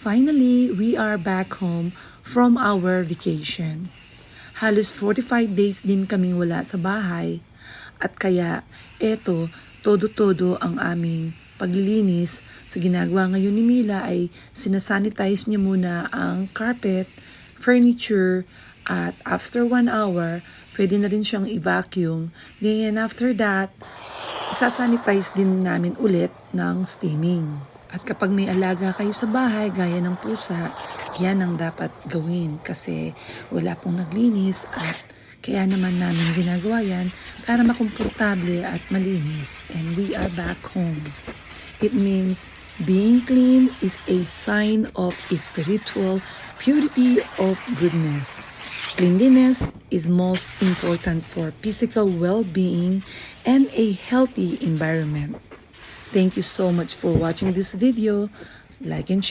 Finally, we are back home from our vacation. Halos 45 days din kaming wala sa bahay at kaya eto, todo-todo ang aming paglilinis. Sa ginagawa ngayon ni Mila ay sinasanitize niya muna ang carpet, furniture at after 1 hour, pwede na rin siyang i-vacuum. Then after that, isasanitize din namin ulit ng steaming. At kapag may alaga kayo sa bahay, gaya ng pusa, yan ang dapat gawin kasi wala pong naglinis at kaya naman namin ginagawa yan para makomportable at malinis. And we are back home. It means being clean is a sign of a spiritual purity of goodness. Cleanliness is most important for physical well-being and a healthy environment. Thank you so much for watching this video. Like and share.